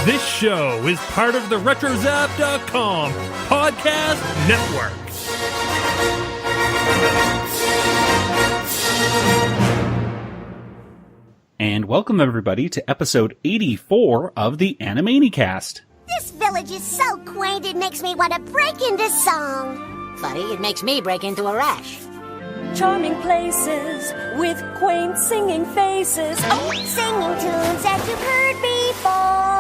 This show is part of the RetroZap.com podcast network. And welcome everybody to episode 84 of the Animaniacs. This village is so quaint it makes me want to break into song. Funny, it makes me break into a rash. Charming places with quaint singing faces. Oh, singing tunes that you've heard before.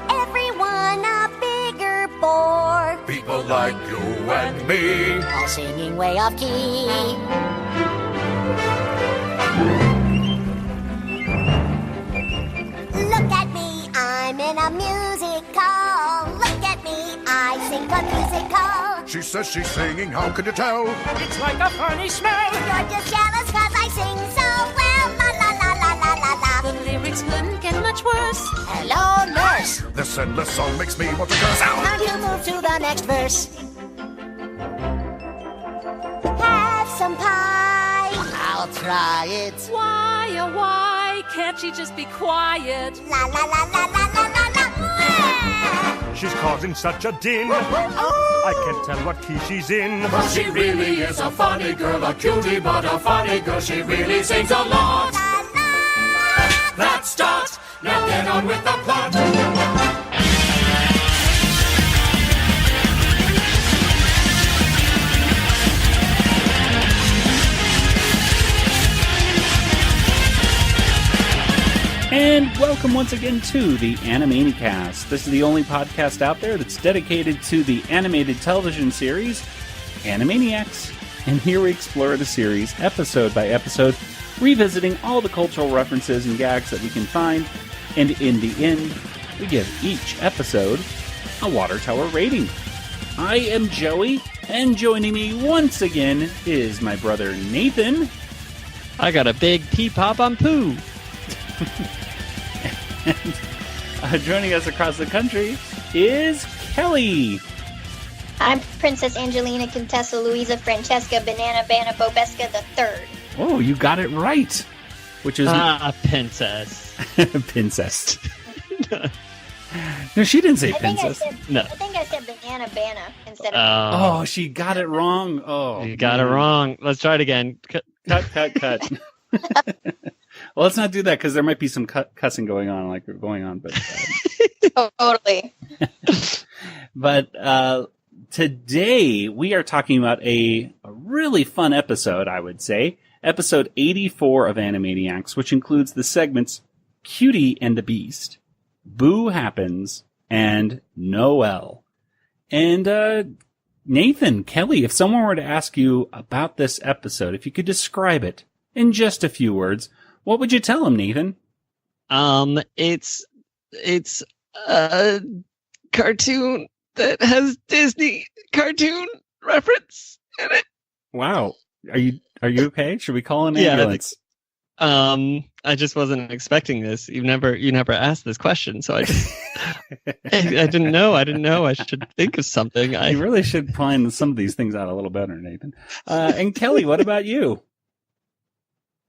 Everyone a bigger bore. People like you and me, All singing way off key. Look at me, I'm in a musical. Look at me, I sing a musical. she says she's singing, how can you tell? It's like a funny smell. You're just jealous cause I sing so well. La la la la la la la. The lyrics couldn't get much worse. Hello, nurse. This endless song makes me want to curse out. Now you move to the next verse. Have some pie. I'll try it. Why, oh why, can't she just be quiet? La la la la la la la la. She's causing such a din. I can't tell what key she's in. But she really is a funny girl, a cutie but a funny girl. She really sings a lot. La la. Let's start. Now get on with the plot. And welcome once again to the Animaniacs. This is the only podcast out there that's dedicated to the animated television series, Animaniacs. And here we explore the series episode by episode, revisiting all the cultural references and gags that we can find. And in the end, we give each episode a Water Tower rating. I am Joey, and joining me once again is my brother Nathan. I got a big pee-pop on poo. And joining us across the country is Kelly. I'm Princess Angelina Contessa Luisa Francesca Banana Bana Bobesca III. Oh, you got it right. Which is Princess. Princess. No, she didn't say princess. No. I think I said Banana Bana instead of... Oh, she got it wrong. Oh, You got it wrong. Let's try it again. Cut. Well, let's not do that because there might be some cussing going on. But Totally. but today we are talking about a really fun episode, I would say. Episode 84 of Animaniacs, which includes the segments Cutie and the Beast, Boo Happens, and Noel. And Nathan, Kelly, if someone were to ask you about this episode, if you could describe it in just a few words, what would you tell him, Nathan? It's a cartoon that has Disney cartoon reference in it. Wow. Are you okay? Should we call an ambulance? I just wasn't expecting this. You never asked this question, so I just I didn't know. I should think of something. You really should plan some of these things out a little better, Nathan. And Kelly, what about you?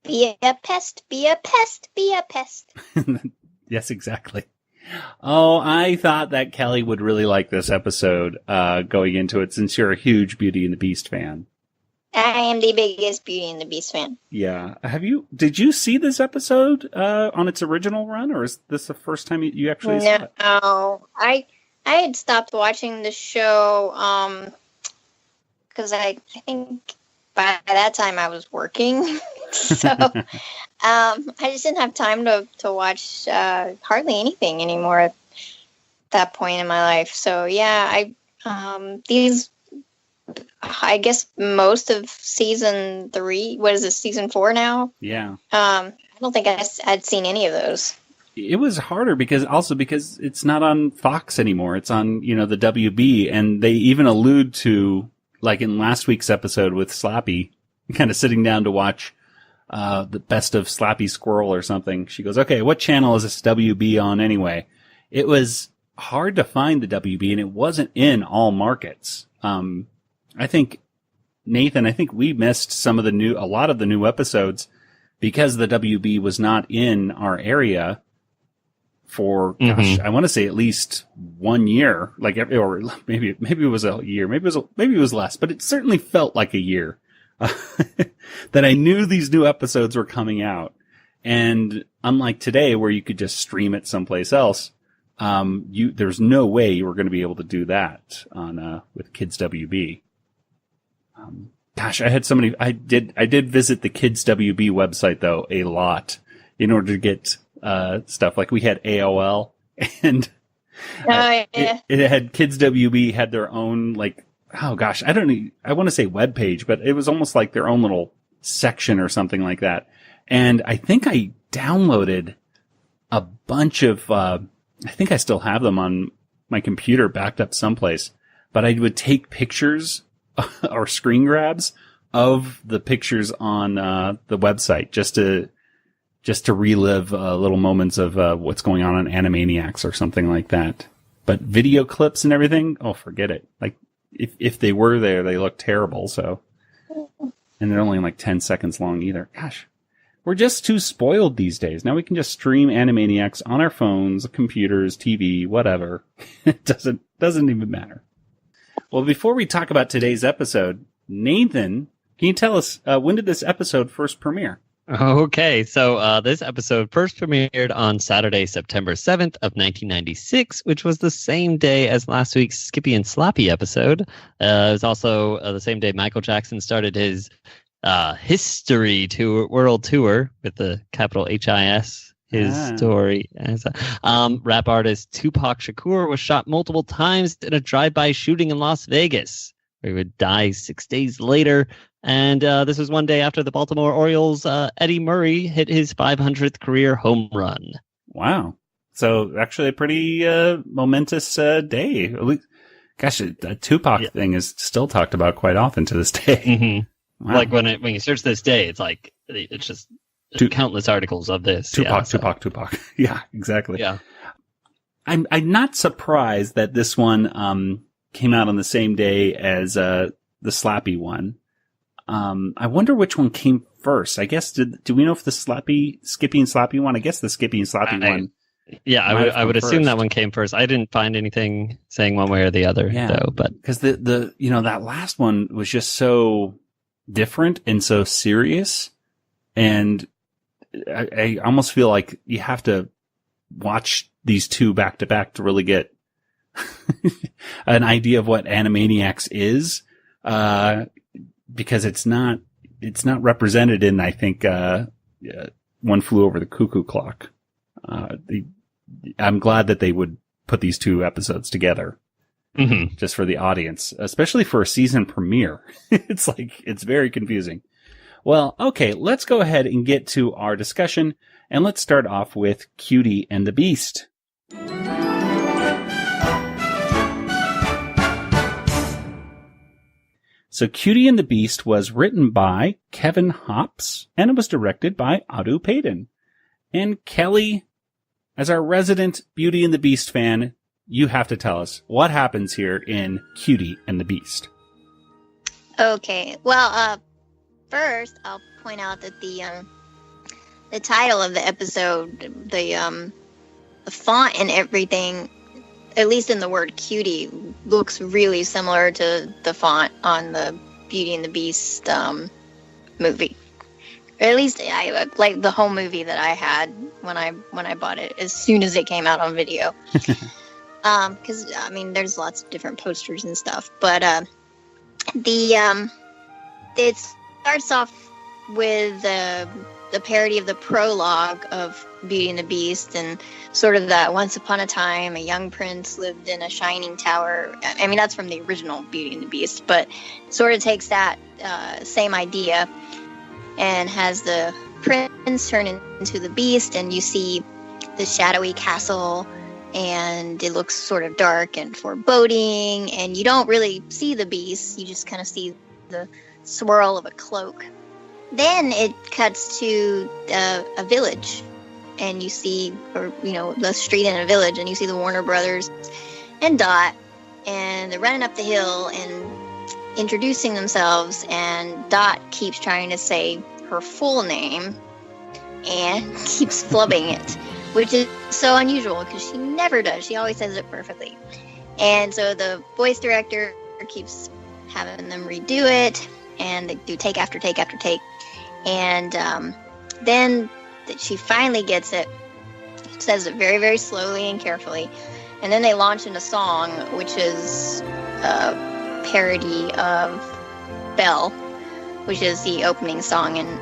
Be a pest, be a pest, be a pest. Yes, exactly. Oh, I thought that Kelly would really like this episode going into it, since you're a huge Beauty and the Beast fan. I am the biggest Beauty and the Beast fan. Yeah. Did you see this episode on its original run, or is this the first time you actually saw it? No, I had stopped watching the show because I think by that time I was working. So I just didn't have time to watch hardly anything anymore at that point in my life. So yeah, I guess most of season 3. What is this, season 4 now? Yeah. I don't think I'd seen any of those. It was harder because it's not on Fox anymore. It's on, the WB, and they even allude to, like in last week's episode with Slappy, kind of sitting down to watch the best of Slappy Squirrel or something. She goes, okay, what channel is this WB on anyway? It was hard to find the WB, and it wasn't in all markets. I think, Nathan, we missed a lot of the new episodes because the WB was not in our area. for, gosh, I want to say at least 1 year, like, or maybe it was a year, maybe it was less, but it certainly felt like a year that I knew these new episodes were coming out. And unlike today, where you could just stream it someplace else, there's no way you were going to be able to do that on with Kids WB. Gosh, I did visit the Kids WB website though a lot in order to get stuff. Like we had AOL, and it had Kids WB had their own, like, oh gosh, I want to say web page, but it was almost like their own little section or something like that. And I think I downloaded a bunch of, I think I still have them on my computer backed up someplace, but I would take pictures or screen grabs of the pictures on the website just to relive little moments of what's going on Animaniacs or something like that. But video clips and everything, oh, forget it. Like, if they were there, they look terrible, so. And they're only like 10 seconds long either. Gosh. We're just too spoiled these days. Now we can just stream Animaniacs on our phones, computers, TV, whatever. It doesn't even matter. Well, before we talk about today's episode, Nathan, can you tell us, when did this episode first premiere? Okay, so this episode first premiered on Saturday, September 7th of 1996, which was the same day as last week's Skippy and Slappy episode. It was also the same day Michael Jackson started his history tour, world tour, with the capital HIS, his story. As rap artist Tupac Shakur was shot multiple times in a drive-by shooting in Las Vegas, where he would die 6 days later. And this was one day after the Baltimore Orioles' Eddie Murray hit his 500th career home run. Wow. So actually a pretty momentous day. At least, gosh, the Tupac thing is still talked about quite often to this day. Mm-hmm. Wow. Like when you search this day, it's just countless articles of this. Tupac. Yeah, exactly. Yeah. I'm not surprised that this one came out on the same day as the Slappy one. I wonder which one came first. I guess do we know if the Skippy and Slappy one? I guess the Skippy and Slappy one. Yeah, I would assume that one came first. I didn't find anything saying one way or the other, though. But because the that last one was just so different and so serious, and I almost feel like you have to watch these two back to back to really get an idea of what Animaniacs is, because it's not represented in, I think, One Flew Over the Cuckoo Clock. I'm glad that they would put these two episodes together. Mm-hmm. Just for the audience, especially for a season premiere. It's very confusing. Well, okay, let's go ahead and get to our discussion, and let's start off with Cutie and the Beast. So Cutie and the Beast was written by Kevin Hopps, and it was directed by Adu Payton. And Kelly, as our resident Beauty and the Beast fan, you have to tell us what happens here in Cutie and the Beast. Okay. Well, first I'll point out that the title of the episode, the font and everything, at least in the word cutie, looks really similar to the font on the Beauty and the Beast movie. Or at least I like the whole movie that I had when I bought it as soon as it came out on video. Because I mean, there's lots of different posters and stuff, but it starts off with the parody of the prologue of Beauty and the Beast, and sort of that once upon a time a young prince lived in a shining tower. I mean, that's from the original Beauty and the Beast, but sort of takes that same idea and has the prince turn into the beast, and you see the shadowy castle, and it looks sort of dark and foreboding, and you don't really see the beast, you just kind of see the swirl of a cloak. Then it cuts to a village, and you see, the street in a village, and you see the Warner Brothers and Dot, and they're running up the hill and introducing themselves, and Dot keeps trying to say her full name and keeps flubbing it. which is so unusual because she never does. She always says it perfectly. And so the voice director keeps having them redo it, and they do take after take after take. And then she finally gets it, says it very, very slowly and carefully. And then they launch into song, which is a parody of Belle, which is the opening song in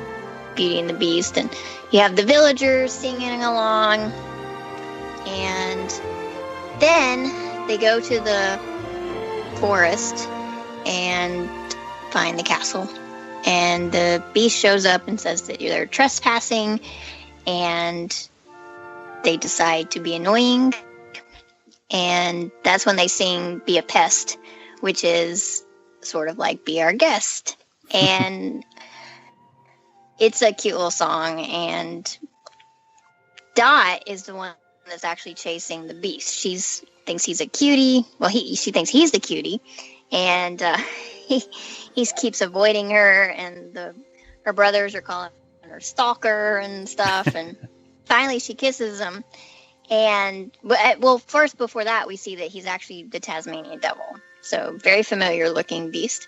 Beauty and the Beast. And you have the villagers singing along. And then they go to the forest and find the castle. And the beast shows up and says that they're trespassing, and they decide to be annoying. And that's when they sing Be a Pest, which is sort of like Be Our Guest. And it's a cute little song. And Dot is the one that's actually chasing the beast. She thinks he's a cutie. Well, she thinks he's the cutie. And he keeps avoiding her, and her brothers are calling her stalker and stuff. And finally she kisses him. And, well, first before that, we see that he's actually the Tasmanian devil. So very familiar looking beast.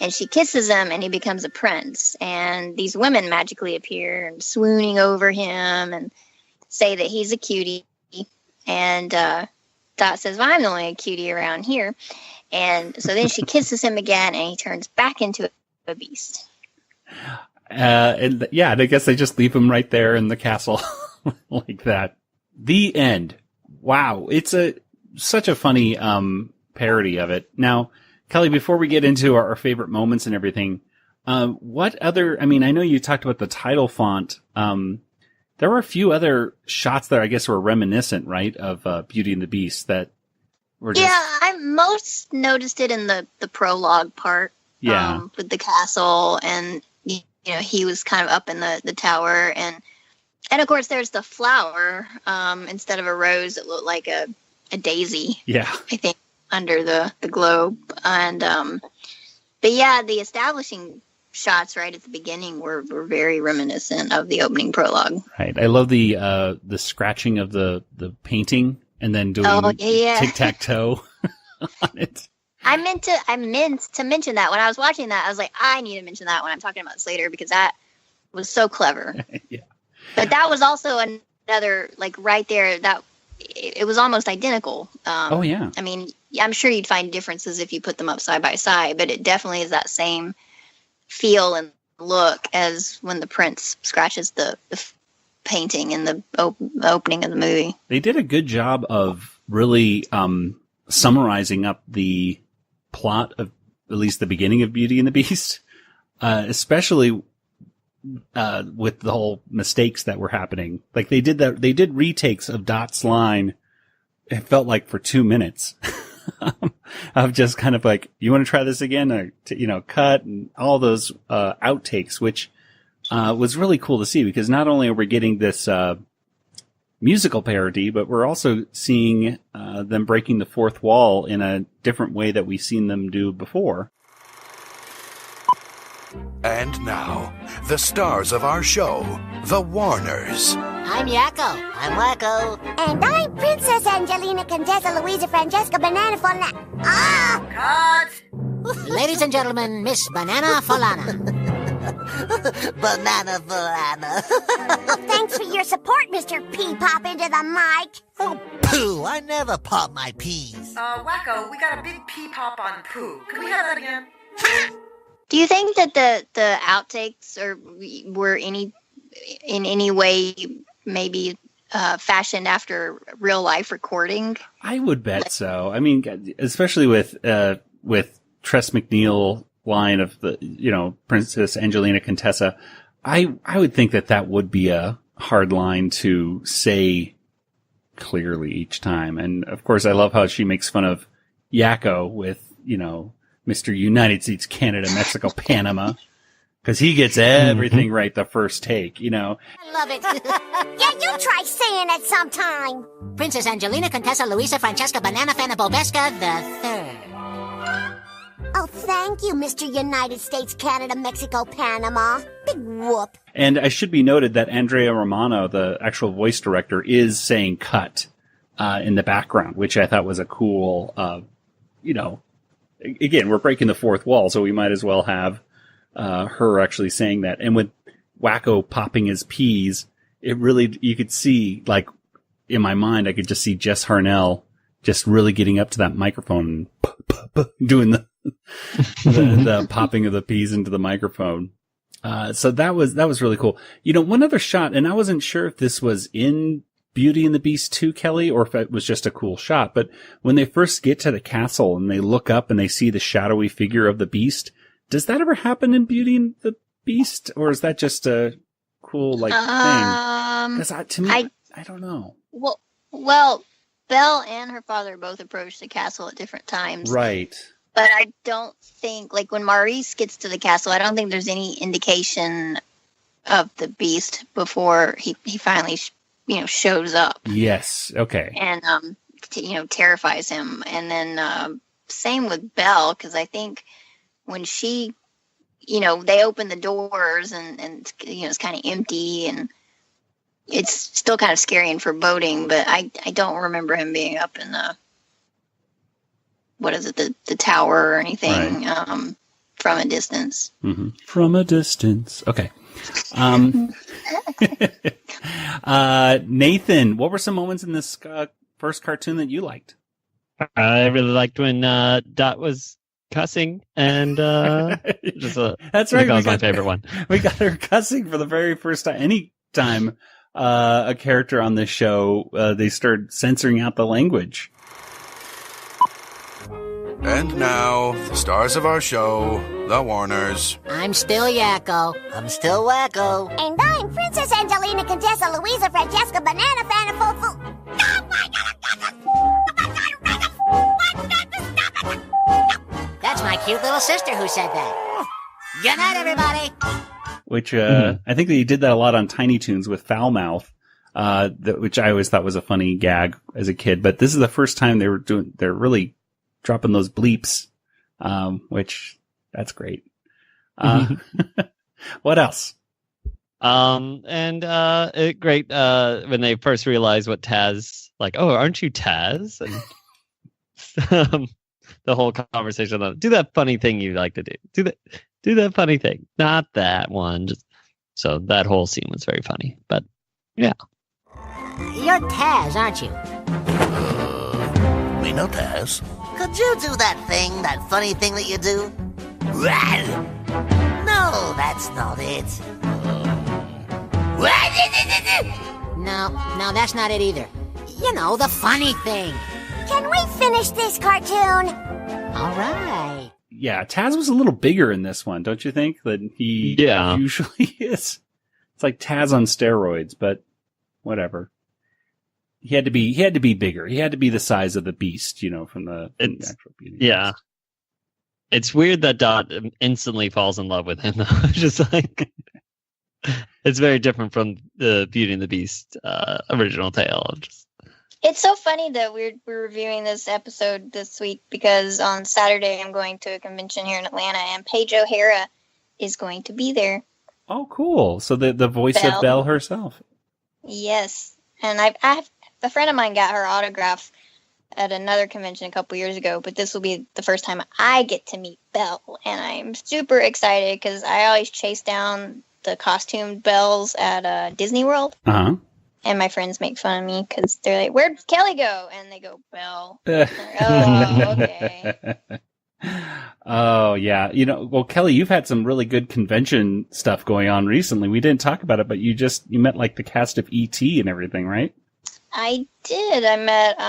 And she kisses him, and he becomes a prince. And these women magically appear and swooning over him and say that he's a cutie. And Dot says, well, I'm the only cutie around here. And so then she kisses him again, and he turns back into a beast. And yeah, I guess they just leave him right there in the castle like that. The end. Wow. It's such a funny parody of it. Now, Kelly, before we get into our favorite moments and everything, what other, I mean, I know you talked about the title font. There were a few other shots that I guess were reminiscent, right, of Beauty and the Beast that were just... Yeah, I most noticed it in the prologue part. Yeah. With the castle, and, you know, he was kind of up in the tower, and of course there's the flower, instead of a rose, it looked like a daisy. Yeah. I think, under the globe. And, but yeah, the establishing shots right at the beginning were very reminiscent of the opening prologue. Right. I love the scratching of the painting and then doing tic-tac-toe on it. I meant to mention that when I was watching that. I was like, I need to mention that when I'm talking about this later, because that was so clever. Yeah. But that was also another, like, right there, that it was almost identical. Oh, yeah. I mean, I'm sure you'd find differences if you put them up side by side, but it definitely is that same feel and look as when the prince scratches the painting in the opening of the movie. They did a good job of really summarizing up the plot of at least the beginning of Beauty and the Beast, especially with the whole mistakes that were happening. Like they did retakes of Dot's line. It felt like for 2 minutes of just kind of like, you want to try this again, or cut, and all those outtakes, which was really cool to see, because not only are we getting this musical parody, but we're also seeing them breaking the fourth wall in a different way that we've seen them do before. And now, the stars of our show, the Warners. I'm Yakko. I'm Wacko. And I'm Princess Angelina Contessa Louisa Francesca Banana Folana. Ladies and gentlemen, Miss Banana Folana. Banana Folana. Thanks for your support, Mr. Pea Pop into the mic. Oh, poo. I never pop my peas. Wacko, we got a big pea pop on poo. Can we have that again? Do you think that the outtakes were in any way maybe fashioned after real life recording? I would bet so. I mean, especially with Tress MacNeille line of the Princess Angelina Contessa, I would think that would be a hard line to say clearly each time. And of course, I love how she makes fun of Yakko with Mr. United States, Canada, Mexico, Panama, because he gets everything right the first take, I love it. Yeah, you try saying it sometime. Princess Angelina Contessa Louisa Francesca Banana Fana Bobeska the Third. Oh, thank you, Mr. United States, Canada, Mexico, Panama. Big whoop. And I should be noted that Andrea Romano, the actual voice director, is saying cut in the background, which I thought was a cool, again, we're breaking the fourth wall, so we might as well have her actually saying that. And with Wacko popping his peas, it really, you could see, like, in my mind, I could just see Jess Harnell just really getting up to that microphone and doing the popping of the peas into the microphone. So that was really cool. One other shot, and I wasn't sure if this was in Beauty and the Beast 2, Kelly, or if it was just a cool shot, but when they first get to the castle and they look up and they see the shadowy figure of the Beast, does that ever happen in Beauty and the Beast, or is that just a cool, thing? Because to me, I don't know. Well, Belle and her father both approached the castle at different times. Right. But I don't think, when Maurice gets to the castle, I don't think there's any indication of the Beast before he finally, shows up. Yes. Okay. And, terrifies him. And then, same with Belle, because I think when she, they open the doors and it's kind of empty and it's still kind of scary and foreboding, but I don't remember him being up in the tower or anything, right. From a distance. Mm-hmm. From a distance. Okay. Nathan, what were some moments in this first cartoon that you liked? I really liked when Dot was cussing, and that's right. That was my favorite one. We got her cussing for the very first time. Any time a character on this show, they start censoring out the language. And now, the stars of our show, the Warners. I'm still Yakko. I'm still Wacko. And I'm Princess Angelina Contessa Louisa Francesca Banana Fanafofu. That's my cute little sister who said that. Good night, everybody. Which, I think they did that a lot on Tiny Toons with Foul Mouth, which I always thought was a funny gag as a kid. But this is the first time they're really dropping those bleeps, which that's great. What else? Great, when they first realized what Taz, aren't you Taz? And the whole conversation on, do that funny thing you like to do. Do that funny thing. Not that one. So that whole scene was very funny. But, yeah. You're Taz, aren't you? Me no Taz. Could you do that funny thing that you do? No, that's not it. No, that's not it either. The funny thing. Can we finish this cartoon? All right. Yeah, Taz was a little bigger in this one, don't you think? Than he usually is. It's like Taz on steroids, but whatever. He had to be bigger. He had to be the size of the Beast, from the actual Beauty. Yeah. It's weird that Dot instantly falls in love with him, though. Just it's very different from the Beauty and the Beast original tale. It's so funny that we're reviewing this episode this week because on Saturday I'm going to a convention here in Atlanta and Paige O'Hara is going to be there. Oh, cool. So the voice of Belle herself. Yes. And a friend of mine got her autograph at another convention a couple years ago, but this will be the first time I get to meet Belle. And I'm super excited because I always chase down the costumed Belles at Disney World. Uh-huh. And my friends make fun of me because they're like, "Where'd Kelly go?" And they go, "Belle." Oh, okay. Oh, yeah. Well, Kelly, you've had some really good convention stuff going on recently. We didn't talk about it, but you met the cast of E.T. and everything, right? I did. I met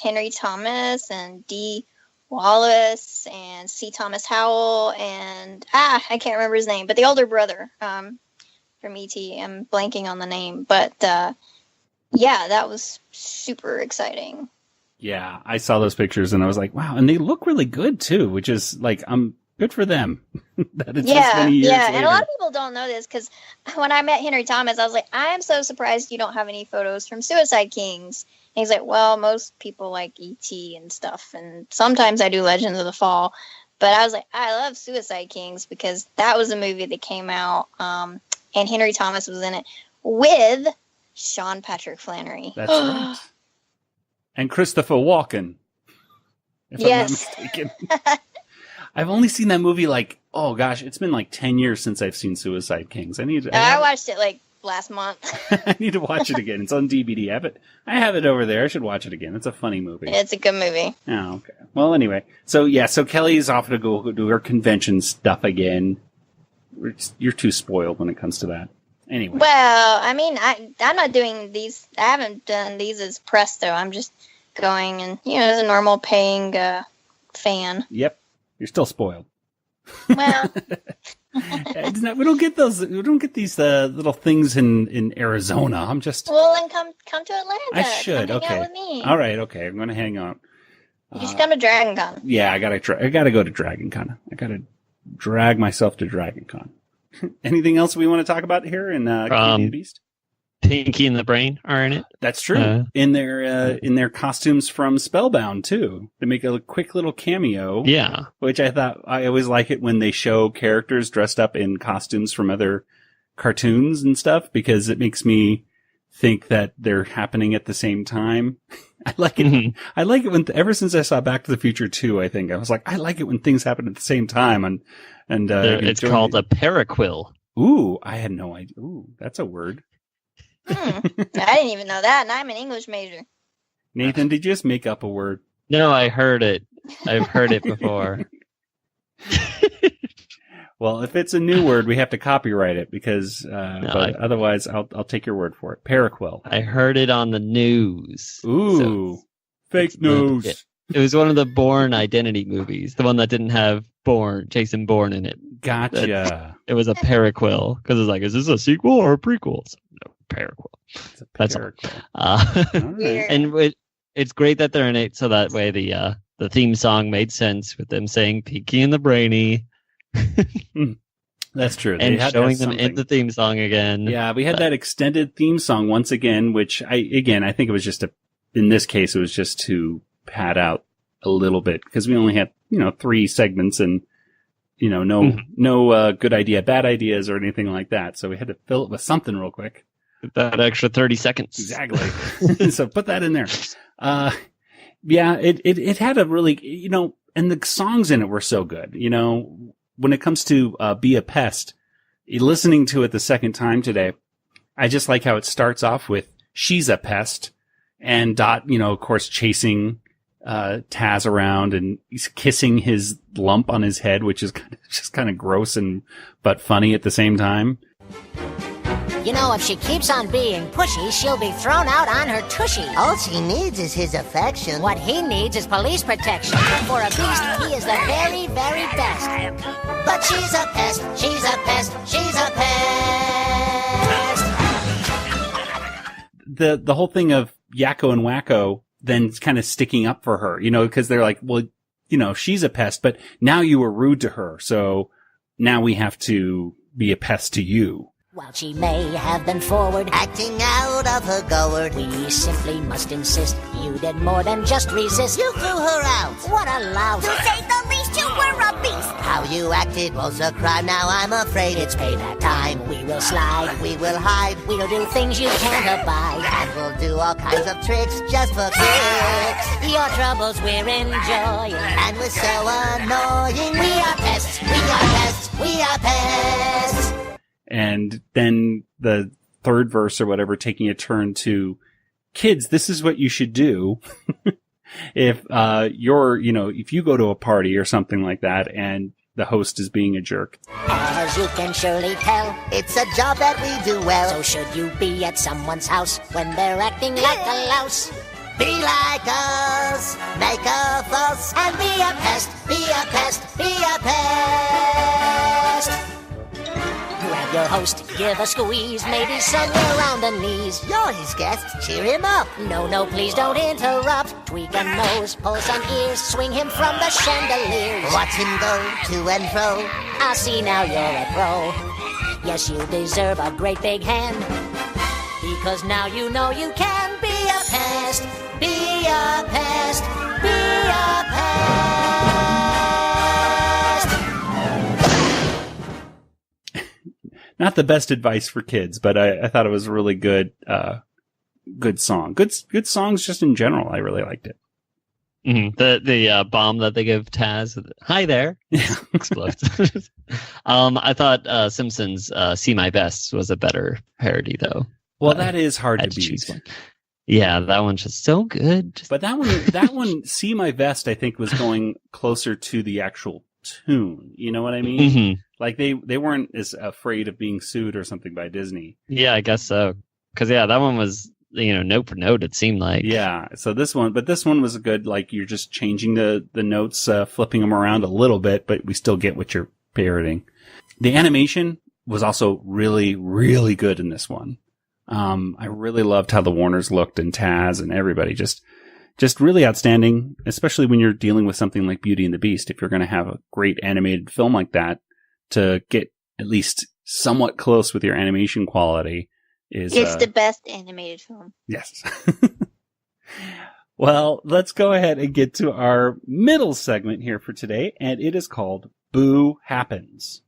Henry Thomas and Dee Wallace and C. Thomas Howell and I can't remember his name, but the older brother from E.T. I'm blanking on the name, but yeah, that was super exciting. Yeah, I saw those pictures and I was like, wow, and they look really good too, which is I'm good for them. That it's this many years later. And a lot of people don't know this because when I met Henry Thomas, I was like, I am so surprised you don't have any photos from Suicide Kings. And he's like, well, most people like E.T. and stuff, and sometimes I do Legends of the Fall, But I was like, I love Suicide Kings because that was a movie that came out, and Henry Thomas was in it with Sean Patrick Flannery. That's right. And Christopher Walken. If Yes. I'm not mistaken. I've only seen that movie it's been like 10 years since I've seen Suicide Kings. I watched it like last month. I need to watch it again. It's on DVD. I have it over there. I should watch it again. It's a funny movie. It's a good movie. Oh, okay. Well, anyway. So Kelly's off to go do her convention stuff again. You're too spoiled when it comes to that. Anyway. Well, I mean, I'm not doing these. I haven't done these as Presto. I'm just going and, as a normal paying fan. Yep. You're still spoiled. Well, we don't get those. We don't get these little things in Arizona. I'm just. Well, then come to Atlanta. I should. Come okay. hang out with me. All right. Okay. I'm going to hang on. You should come to Dragon Con. Yeah, I gotta go to Dragon Con. I gotta drag myself to Dragon Con. Anything else we want to talk about here in Beauty and the Beast? Pinky and the Brain are in it. That's true. In their costumes from Spellbound too. They make a quick little cameo. Yeah. Which I always like it when they show characters dressed up in costumes from other cartoons and stuff, because it makes me think that they're happening at the same time. I like it. Mm-hmm. I like it when, ever since I saw Back to the Future 2, I think I was like, I like it when things happen at the same time. And it's called a paraquill. Ooh, I had no idea. Ooh, that's a word. I didn't even know that, and I'm an English major. Nathan, did you just make up a word? No, I heard it. I've heard it before. Well, if it's a new word, we have to copyright it because otherwise I'll take your word for it. Paraquill. I heard it on the news. Ooh, fake news. It was one of the Bourne Identity movies, the one that didn't have Jason Bourne in it. Gotcha. It was a paraquill because it's like, is this a sequel or a prequel? So, no, paraquill. It's a paraquill. That's all. And it's great that they're in it, so that way the theme song made sense with them saying "Pinky and the Brainy." That's true. And showing them in the theme song again. Yeah, we had that extended theme song once again, which I think it was just in this case, it was just to pad out a little bit because we only had, 3 segments and, no good idea, bad ideas or anything like that. So we had to fill it with something real quick. That extra 30 seconds. Exactly. So put that in there. Yeah, it had a really, and the songs in it were so good, when it comes to Be a Pest, listening to it the second time today, I just like how it starts off with She's a Pest and Dot, of course, chasing Taz around and he's kissing his lump on his head, which is just kind of gross but funny at the same time. If she keeps on being pushy, she'll be thrown out on her tushy. All she needs is his affection. What he needs is police protection. For a beast, he is the very, very best. But she's a pest, she's a pest, she's a pest. The whole thing of Yakko and Wacko then kind of sticking up for her, because they're like, well, she's a pest, but now you were rude to her, so now we have to be a pest to you. While she may have been forward, acting out of her gourd, we simply must insist you did more than just resist. You threw her out. What a louse. To say the least, you were a beast. How you acted was a crime. Now I'm afraid it's payback time. We will slide. We will hide. We'll do things you can't abide. And we'll do all kinds of tricks just for kicks. Your troubles we're enjoying. And we're so annoying. We are pests. We are pests. We are pests. And then the third verse or whatever, taking a turn to kids, this is what you should do. If, if you go to a party or something like that and the host is being a jerk. As you can surely tell, it's a job that we do well. So should you be at someone's house when they're acting like a louse? Be like us, make a fuss, and be a pest, be a pest, be a pest. Grab your host, give a squeeze, maybe somewhere around the knees. You're his guest, cheer him up. No, please don't interrupt. Tweak a nose, pull some ears, swing him from the chandeliers. Watch him go to and fro. I see now you're a pro. Yes, you deserve a great big hand, because now you know you can be a pest, be a pest, be a pest. not the best advice for kids, but I thought it was a really good song. Good songs just in general. I really liked it. Mm-hmm. The bomb that they give Taz, hi there, explodes. I thought Simpsons "See My Best" was a better parody, though. Well, that is hard to beat. Yeah, that one's just so good. But that one, "See My Best," I think was going closer to the actual tune. You know what I mean? Mm-hmm. Like they weren't as afraid of being sued or something by Disney. Yeah, I guess so. Because that one was, note for note, it seemed like. Yeah. So this one was a good, like, you're just changing the notes, flipping them around a little bit, but we still get what you're parroting. The animation was also really, really good in this one. I really loved how the Warners looked, and Taz and everybody just really outstanding, especially when you're dealing with something like Beauty and the Beast. If you're going to have a great animated film like that, to get at least somewhat close with your animation quality it's the best animated film. Yes. Well, let's go ahead and get to our middle segment here for today, and it is called Boo Happens.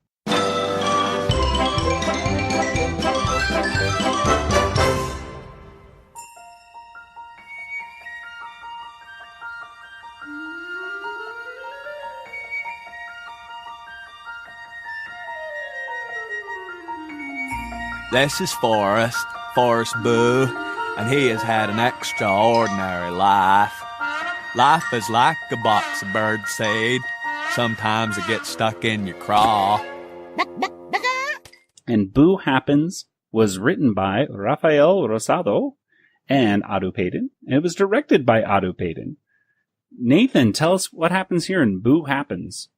This is Forrest Boo, and he has had an extraordinary life. Life is like a box of birdseed. Sometimes it gets stuck in your craw. And Boo Happens was written by Rafael Rosado and Otto Payton, and it was directed by Otto Payton. Nathan, tell us what happens here in Boo Happens.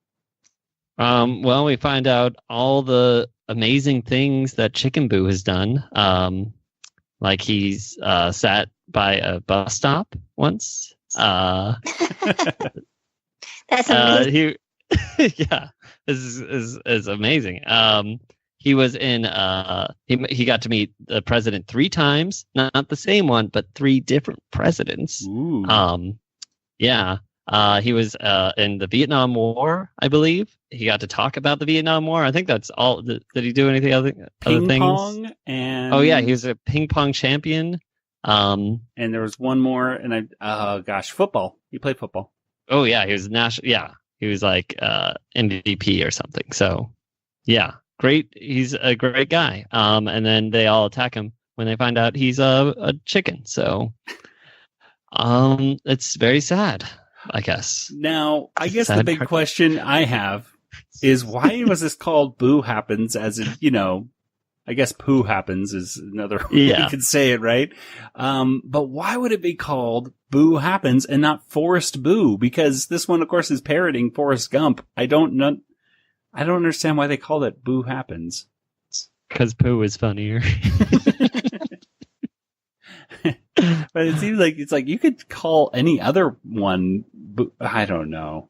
Well, we find out all the amazing things that Chicken Boo has done. Like he's sat by a bus stop once. That's amazing. Yeah, this is amazing. He was in. He got to meet the president 3 times, not the same one, but 3 different presidents. Ooh. Yeah. He was in the Vietnam War, I believe. He got to talk about the Vietnam War. I think that's all. Did he do anything other things? Ping pong and... Oh, yeah, he was a ping pong champion. And there was one more, and football. He played football. Oh, yeah, he was national. Yeah, he was like MVP or something. So, yeah, great. He's a great guy. And then they all attack him when they find out he's a chicken. So, it's very sad, I guess. Now, I guess the big question I have is, why was this called Boo Happens? As in, I guess Pooh Happens is another way you could say it, right? But why would it be called Boo Happens and not Forrest Boo? Because this one, of course, is parodying Forrest Gump. I don't understand why they called it Boo Happens. Because Pooh is funnier. But it seems like it's like you could call any other one. I don't know.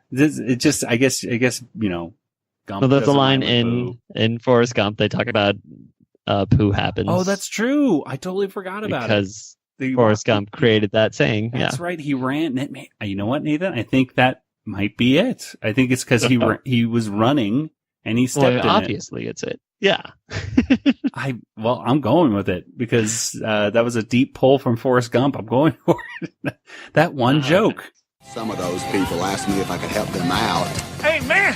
It just, I guess, Gump. Well, there's a line in Forrest Gump. They talk about Pooh Happens. Oh, that's true. I totally forgot about it. Because Forrest Gump created that saying. That's right. He ran. You know what, Nathan? I think that might be it. I think it's because he was running and he stepped in it. Obviously, it's it. Yeah. I'm going with it because that was a deep pull from Forrest Gump. I'm going for it. That one joke. Some of those people asked me if I could help them out. Hey, man!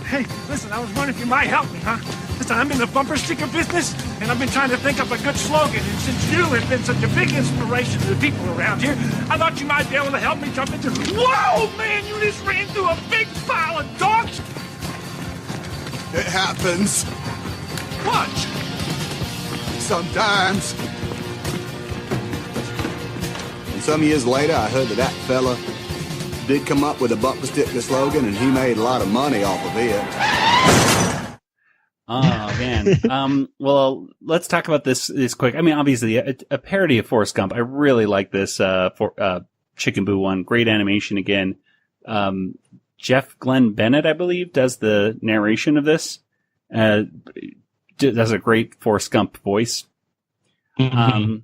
Hey, listen, I was wondering if you might help me, huh? Listen, I'm in the bumper sticker business, and I've been trying to think up a good slogan, and since you have been such a big inspiration to the people around here, I thought you might be able to help me jump into... Whoa, man! You just ran through a big pile of dogs! It happens. What? Sometimes. And some years later, I heard that fella did come up with a bumper sticker slogan, and he made a lot of money off of it. Oh, man. Well, let's talk about this quick. I mean, obviously, a parody of Forrest Gump. I really like this Chicken Boo one. Great animation again. Jeff Glenn Bennett, I believe, does the narration of this. Does a great Forrest Gump voice. Mm-hmm.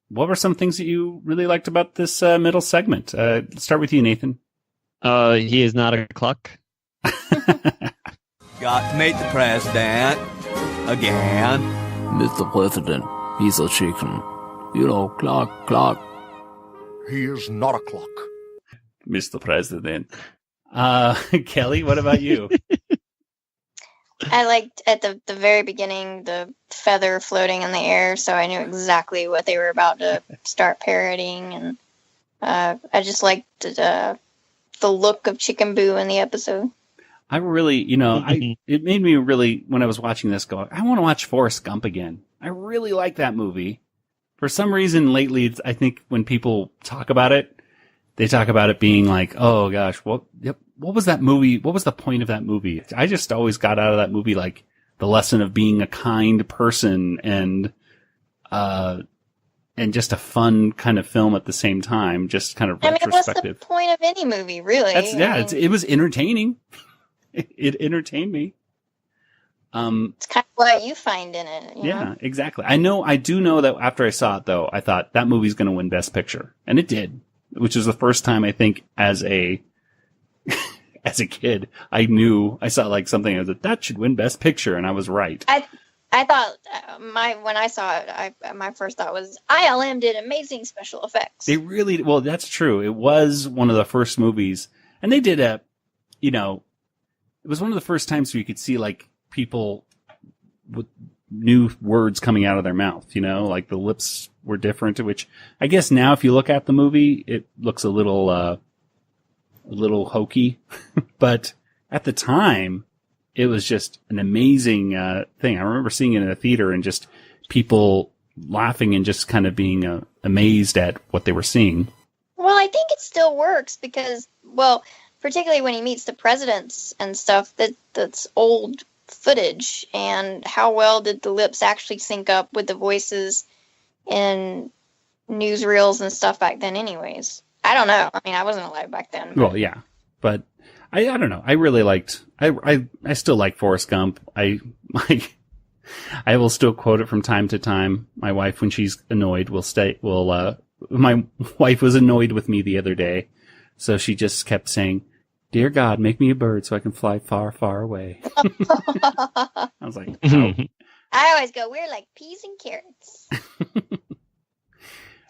What were some things that you really liked about this middle segment? Let's start with you, Nathan. He is not a cluck. got to meet the president again. Mr. President, he's a chicken. You know, clock. He is not a clock. Mr. President. Kelly, what about you? I liked at the very beginning the feather floating in the air, so I knew exactly what they were about to start parodying, and I just liked the look of Chicken Boo in the episode. I really, it made me really, when I was watching this, go, I want to watch Forrest Gump again. I really like that movie. For some reason, lately, I think when people talk about it, they talk about it being like, oh gosh, what was that movie? What was the point of that movie? I just always got out of that movie like the lesson of being a kind person and just a fun kind of film at the same time, just kind of retrospective. What's the point of any movie, really? It was entertaining. It entertained me. It's kind of what you find in it. You know? Exactly. I do know that after I saw it, though, I thought that movie's going to win Best Picture. And it did, which was the first time I think as a kid, I saw like something, I was like, that should win Best Picture. And I was right. I thought when I saw it, my first thought was ILM did amazing special effects. They really, well, that's true. It was one of the first movies, and they did it was one of the first times where you could see like people with new words coming out of their mouth, like the lips were different, which I guess now if you look at the movie, it looks a little hokey, but at the time it was just an amazing thing. I remember seeing it in a theater and just people laughing and just kind of being amazed at what they were seeing. Well, I think it still works because, particularly when he meets the presidents and stuff, that's old footage, and how well did the lips actually sync up with the voices in newsreels and stuff back then anyways? I don't know. I mean, I wasn't alive back then. Well, yeah, but I don't know. I really liked, I still like Forrest Gump. I will still quote it from time to time. My wife, when she's annoyed, my wife was annoyed with me the other day, so she just kept saying, "Dear God, make me a bird so I can fly far, far away." I was like, oh. I always go, we're like peas and carrots.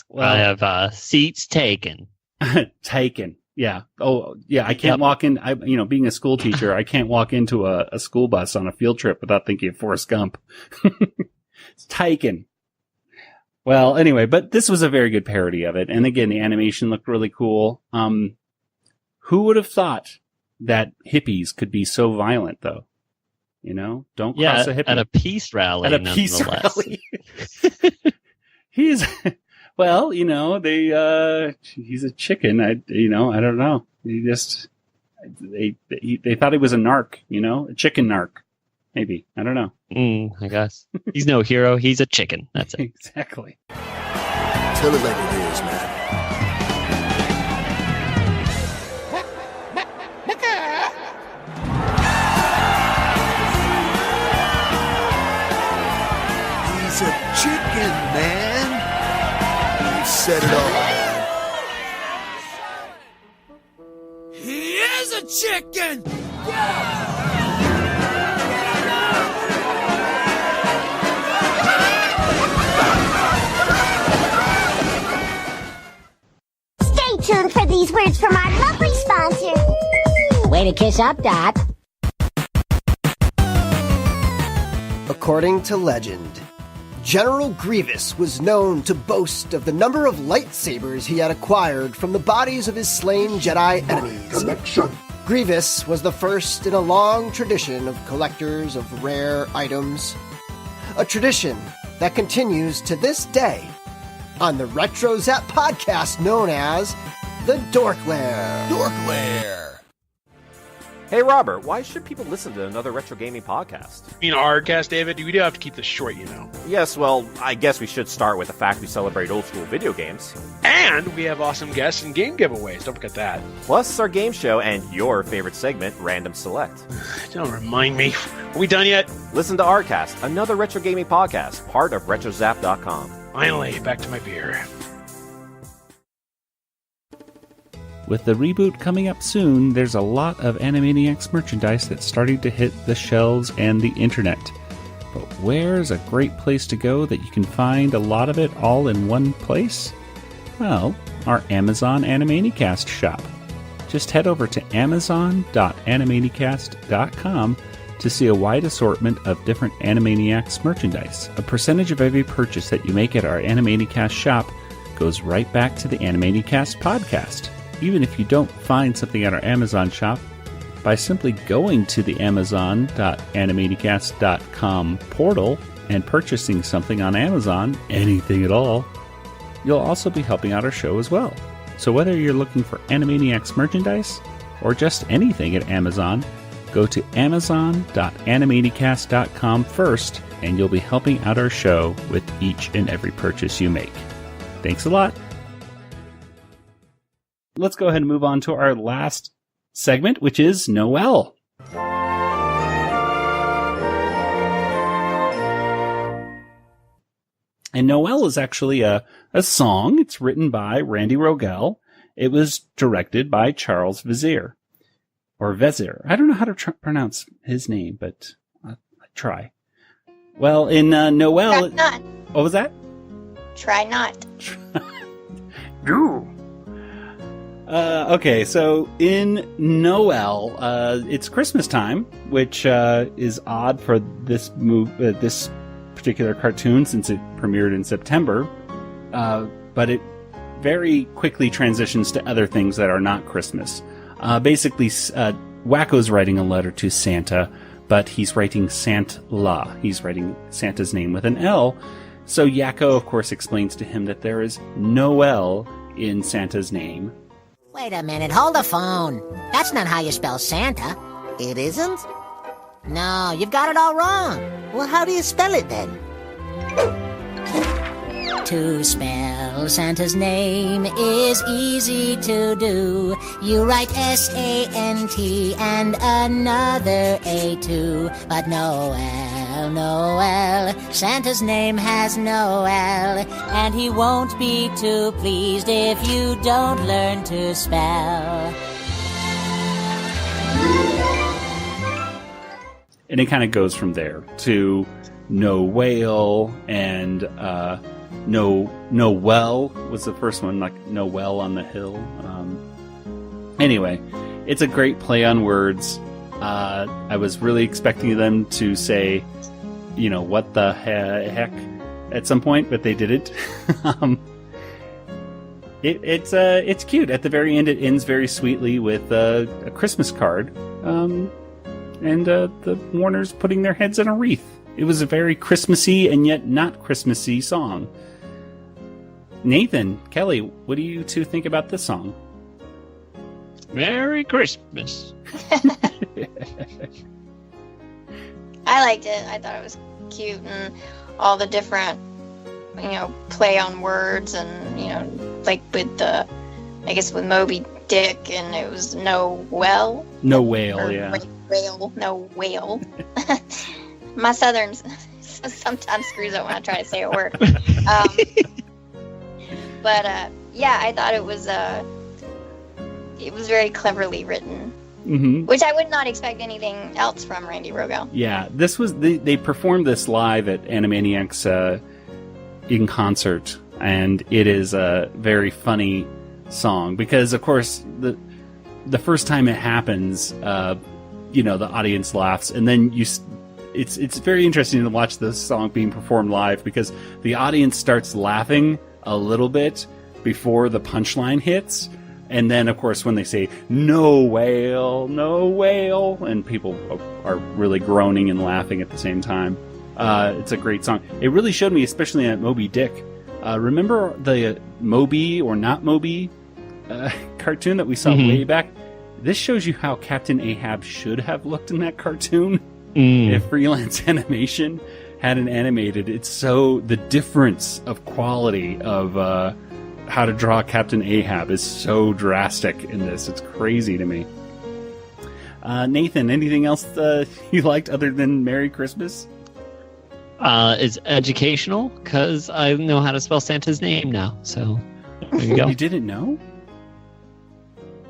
Well, I have seats taken. Taken. Yeah. Oh, yeah. I can't walk in. Being a school teacher, I can't walk into a school bus on a field trip without thinking of Forrest Gump. It's taken. Well, anyway, but this was a very good parody of it. And again, the animation looked really cool. Who would have thought that hippies could be so violent, though? Don't cross a hippie. At a peace rally. At a peace rally. He's, well, he's a chicken. I don't know. They thought he was a narc, a chicken narc. Maybe. I don't know. I guess. He's no hero. He's a chicken. That's it. Exactly. Tell it like it is, man. He's a chicken, man. You said it all. He is a chicken! Stay tuned for these words from our lovely sponsor. Way to kiss up, Dot. According to legend, General Grievous was known to boast of the number of lightsabers he had acquired from the bodies of his slain Jedi enemies. Grievous was the first in a long tradition of collectors of rare items. A tradition that continues to this day on the Retro Zap podcast known as the Dork Lair. Dork Lair. Hey, Robert, why should people listen to another retro gaming podcast? You mean Rcast, David? We do have to keep this short, Yes, well, I guess we should start with the fact we celebrate old school video games. And we have awesome guests and game giveaways. Don't forget that. Plus our game show and your favorite segment, Random Select. Don't remind me. Are we done yet? Listen to Rcast, another retro gaming podcast, part of RetroZap.com. Finally, back to my beer. With the reboot coming up soon, there's a lot of Animaniacs merchandise that's starting to hit the shelves and the internet. But where's a great place to go that you can find a lot of it all in one place? Well, our Amazon Animaniacast shop. Just head over to amazon.animaniacast.com to see a wide assortment of different Animaniacs merchandise. A percentage of every purchase that you make at our Animaniacast shop goes right back to the Animaniacast podcast. Even if you don't find something at our Amazon shop, by simply going to the amazon.animaniacast.com portal and purchasing something on Amazon, anything at all, you'll also be helping out our show as well. So whether you're looking for Animaniacs merchandise or just anything at Amazon, go to amazon.animaniacast.com first, and you'll be helping out our show with each and every purchase you make. Thanks a lot. Let's go ahead and move on to our last segment, which is Noel. And Noel is actually a song. It's written by Randy Rogel. It was directed by Charles Vizier. Or Vezir. I don't know how to pronounce his name, but I try. Well, in Noel... Try not. What was that? Try not. Do. Okay, so in Noel, it's Christmas time, which is odd for this this particular cartoon since it premiered in September. But it very quickly transitions to other things that are not Christmas. Basically, Wacko's writing a letter to Santa, but he's writing Sant-La. He's writing Santa's name with an L. So Yakko, of course, explains to him that there is Noel in Santa's name. Wait a minute, hold the phone. That's not how you spell Santa. It isn't? No, you've got it all wrong. Well, how do you spell it then? To spell Santa's name is easy to do. You write S-A-N-T and another A too. But Noel, Santa's name has no L, and he won't be too pleased if you don't learn to spell. And it kind of goes from there to No Whale and Noel was the first one, like Noel on the Hill. Anyway, it's a great play on words. I was really expecting them to say, you know, what the heck at some point, but they didn't. It's cute. At the very end, it ends very sweetly with a Christmas card, and the Warners putting their heads in a wreath. It was a very Christmassy and yet not Christmassy song. Nathan, Kelly, what do you two think about this song? Merry Christmas. I liked it. I thought it was cute and all the different, play on words and, like with the, I guess with Moby Dick and it was Noel. No whale, yeah. Whale, no whale. My Southern sometimes screws up when I try to say a word. But I thought it was very cleverly written, which I would not expect anything else from Randy Rogel. Yeah, this was they performed this live at Animaniacs in concert, and it is a very funny song because, of course, the first time it happens, the audience laughs, and then it's very interesting to watch this song being performed live because the audience starts laughing a little bit before the punchline hits, and then of course when they say no whale, and people are really groaning and laughing at the same time. It's a great song. It really showed me, especially at Moby Dick. Remember the Moby or Not Moby cartoon that we saw way back? This shows you how Captain Ahab should have looked in that cartoon if Freelance Animation hadn't animated. It's so the difference of quality of how to draw Captain Ahab is so drastic in this. It's crazy to me. Nathan, anything else you liked other than Merry Christmas? It's educational because I know how to spell Santa's name now. So there you go. You didn't know?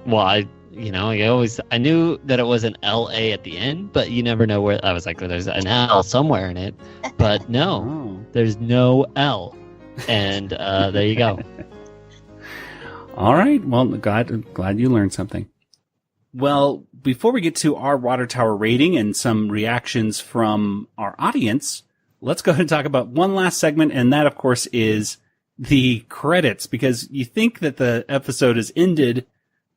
Well, I knew that it was an L-A at the end, but you never know where. I was like, well, there's an L somewhere in it, but no, there's no L. And there you go. All right. Well, glad you learned something. Well, before we get to our Water Tower rating and some reactions from our audience, let's go ahead and talk about one last segment, and that, of course, is the credits, because you think that the episode is ended,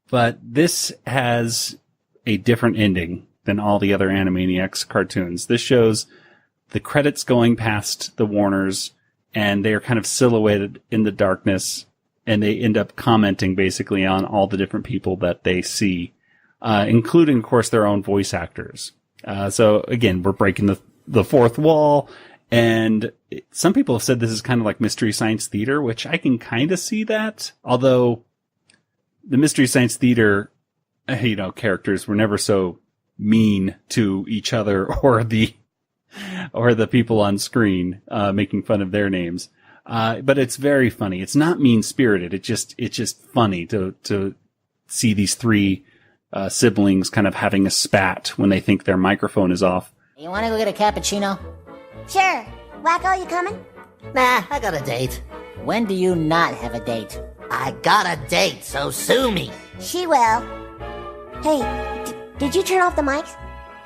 but this has a different ending than all the other Animaniacs cartoons. This shows the credits going past the Warners, and they are kind of silhouetted in the darkness, and they end up commenting basically on all the different people that they see, including, of course, their own voice actors. So again, we're breaking the fourth wall, and some people have said this is kind of like Mystery Science Theater, which I can kind of see that, although the Mystery Science Theater, characters were never so mean to each other or the people on screen, making fun of their names. But it's very funny. It's not mean spirited. It's just funny to see these three siblings kind of having a spat when they think their microphone is off. You want to go get a cappuccino? Sure. Wacko, you coming? Nah, I got a date. When do you not have a date? I got a date, so sue me. She will. Hey, did you turn off the mics?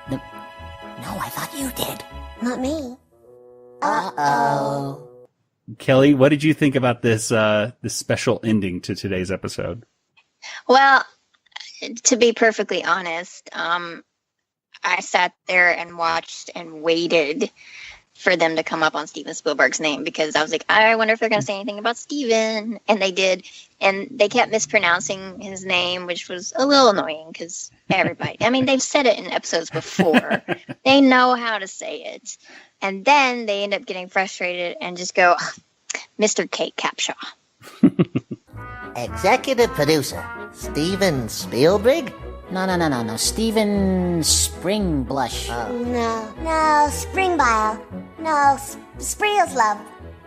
No, I thought you did. Not me. Uh-oh. Kelly, what did you think about this special ending to today's episode? Well, to be perfectly honest, I sat there and watched and waited for them to come up on Steven Spielberg's name, because I was like, I wonder if they're going to say anything about Steven. And they did. And they kept mispronouncing his name, which was a little annoying because everybody, they've said it in episodes before. They know how to say it. And then they end up getting frustrated and just go, Mr. Kate Capshaw. Executive producer, Steven Spielberg? No. Steven Springblush. No, Springbile. No, Spreel's love.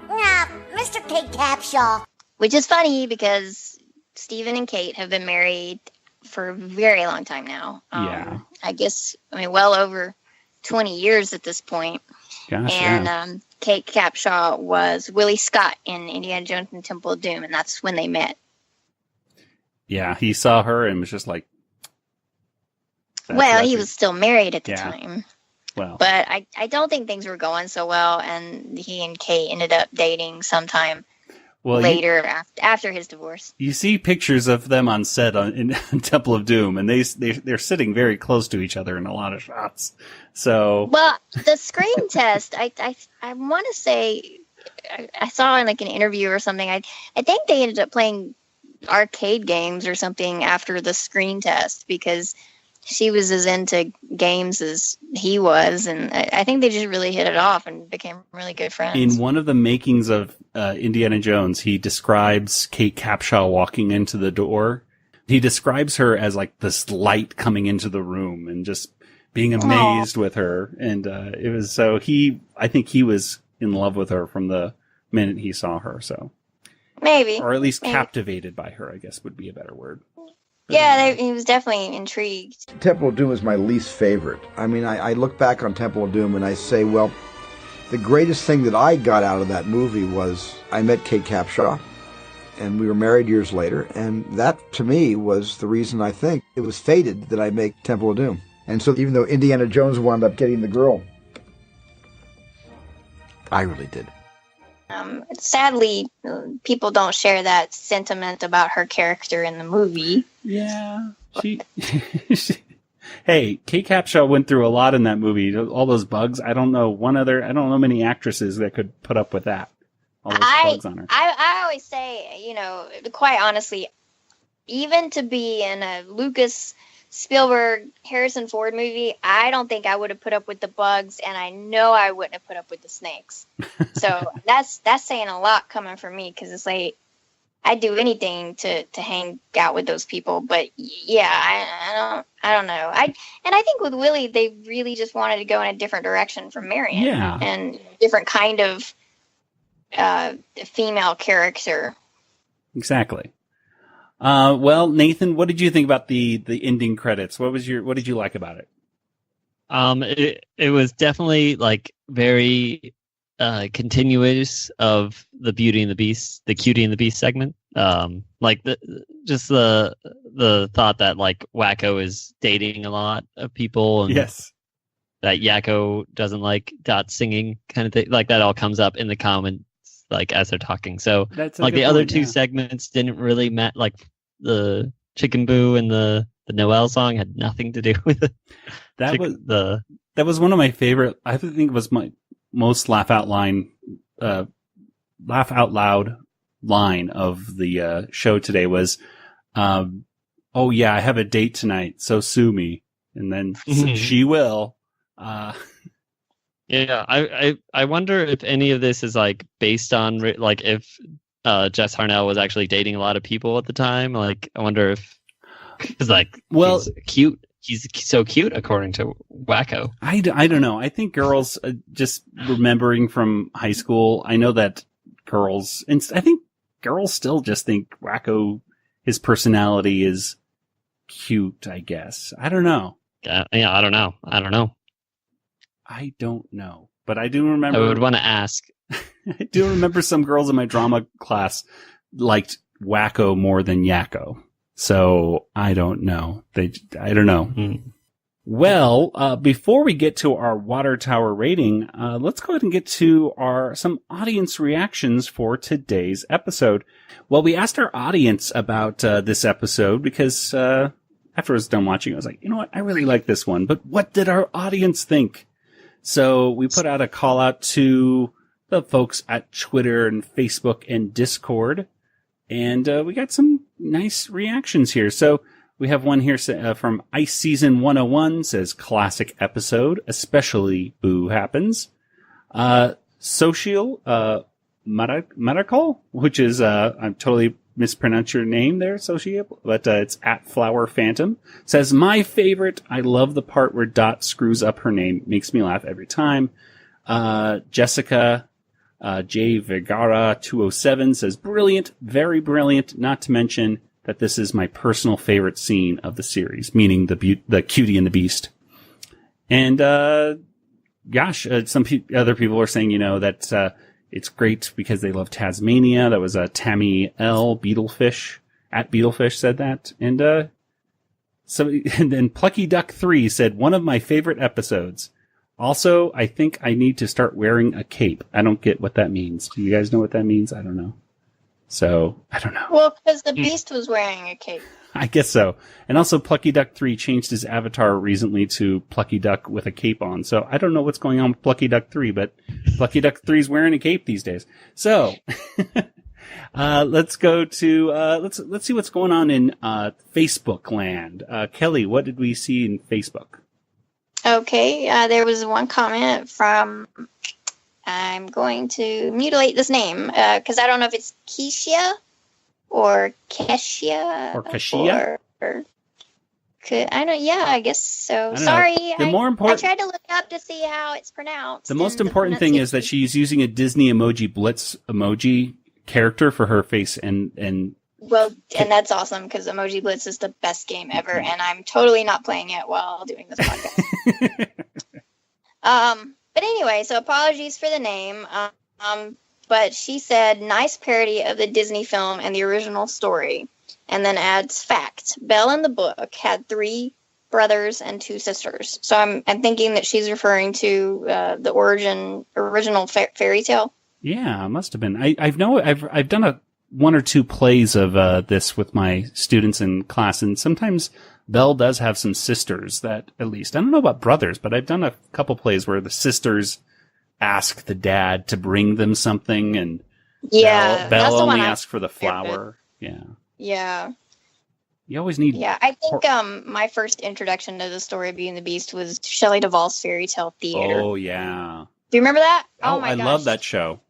Nah, Mr. Kate Capshaw. Which is funny because Steven and Kate have been married for a very long time now. Yeah. I guess, well over 20 years at this point. Gosh, and yeah. Kate Capshaw was Willie Scott in Indiana Jones and Temple of Doom, and that's when they met. Yeah, he saw her and was just like... He was still married at the time. Well, but I don't think things were going so well, and he and Kate ended up dating sometime later after his divorce. You see pictures of them on set in Temple of Doom, and they're sitting very close to each other in a lot of shots. So, well, the screen test, I want to say, I saw in like an interview or something. I think they ended up playing arcade games or something after the screen test, because she was as into games as he was, and I think they just really hit it off and became really good friends. In one of the makings of Indiana Jones, he describes Kate Capshaw walking into the door. He describes her as like this light coming into the room and just being amazed with her. And it was so I think he was in love with her from the minute he saw her. So maybe, or at least captivated by her, I guess would be a better word. Yeah, he was definitely intrigued. Temple of Doom is my least favorite. I look back on Temple of Doom and I say, well, the greatest thing that I got out of that movie was I met Kate Capshaw, and we were married years later, and that, to me, was the reason I think it was fated that I make Temple of Doom. And so even though Indiana Jones wound up getting the girl, I really did. Sadly, people don't share that sentiment about her character in the movie. Yeah. Hey, Kate Capshaw went through a lot in that movie. All those bugs. I don't know many actresses that could put up with that. All those bugs on her. I always say, quite honestly, even to be in a Lucas, Spielberg, Harrison Ford movie, I don't think I would have put up with the bugs, and I know I wouldn't have put up with the snakes. So that's saying a lot coming from me, because it's like I'd do anything to hang out with those people. But yeah, I don't know. I think with Willie, they really just wanted to go in a different direction from Marion, and different kind of female character. Exactly. Well, Nathan, what did you think about the ending credits? What did you like about it? It was definitely like very continuous of the Beauty and the Beast, the Cutie and the Beast segment. Like the thought that like Wacko is dating a lot of people, and yes, that Yakko doesn't like Dot singing kind of thing. Like that all comes up in the comments, like as they're talking. So like the other two segments didn't really like the Chicken Boo and the Noel song had nothing to do with it. That was one of my favorite. I think it was my most laugh out loud line of the show today was, "Oh yeah, I have a date tonight, so sue me," and then she will. Yeah, I wonder if any of this is like based on like if Jess Harnell was actually dating a lot of people at the time. Like I wonder if because like he's cute. He's so cute, according to Wacko. I don't know. I think girls, just remembering from high school, I know that girls, and I think girls still just think Wacko, his personality is cute, I guess. I don't know. Yeah, I don't know. I don't know. But I do remember. I would want to ask. I do remember some girls in my drama class liked Wacko more than Yakko. So I don't know. I don't know. Well, before we get to our Water Tower rating, let's go ahead and get to some audience reactions for today's episode. Well, we asked our audience about this episode because after I was done watching, I was like, you know what? I really like this one. But what did our audience think? So we put out a call out to the folks at Twitter and Facebook and Discord. And we got some nice reactions here. So we have one here from Ice Season 101, says, classic episode, especially Boo happens. Social Medical, which is, I'm totally mispronounced your name there, Social, but it's at Flower Phantom, says, my favorite. I love the part where Dot screws up her name. Makes me laugh every time. Jessica J. Vergara 207 says, brilliant, very brilliant, not to mention that this is my personal favorite scene of the series, meaning the Cutie and the Beast. And, some other people are saying, that, it's great because they love Tasmania. That was, Tammy L. Beetlefish, at Beetlefish said that. And, and then Plucky Duck 3 said, one of my favorite episodes. Also, I think I need to start wearing a cape. I don't get what that means. Do you guys know what that means? I don't know. So, I don't know. Well, because the Beast was wearing a cape. I guess so. And also, Plucky Duck 3 changed his avatar recently to Plucky Duck with a cape on. So, I don't know what's going on with Plucky Duck 3, but Plucky Duck 3 is wearing a cape these days. So, let's go to, let's see what's going on in, Facebook land. Kelly, what did we see in Facebook? Okay, there was one comment from, I'm going to mutilate this name, because I don't know if it's Keisha or Keshia. Or Kashia? I guess so. I don't Sorry. know. I tried to look up to see how it's pronounced. The most important thing is that she's using a Disney Emoji Blitz emoji character for her face and well, and that's awesome because Emoji Blitz is the best game ever, and I'm totally not playing it while doing this podcast. But anyway, so apologies for the name. But she said, nice parody of the Disney film and the original story. And then adds, fact, Belle in the book had 3 brothers and 2 sisters. So I'm thinking that she's referring to the original fairy tale. Yeah, it must have been. I've done 1 or 2 plays of this with my students in class, and sometimes Belle does have some sisters that, at least, I don't know about brothers, but I've done a couple plays where the sisters ask the dad to bring them something, and Belle only asks for the flower. Yeah. You always need. Yeah, I think my first introduction to the story of Beauty and the Beast was Shelley Duvall's Fairy Tale Theater. Oh, yeah. Do you remember that? Oh, my gosh. I love that show.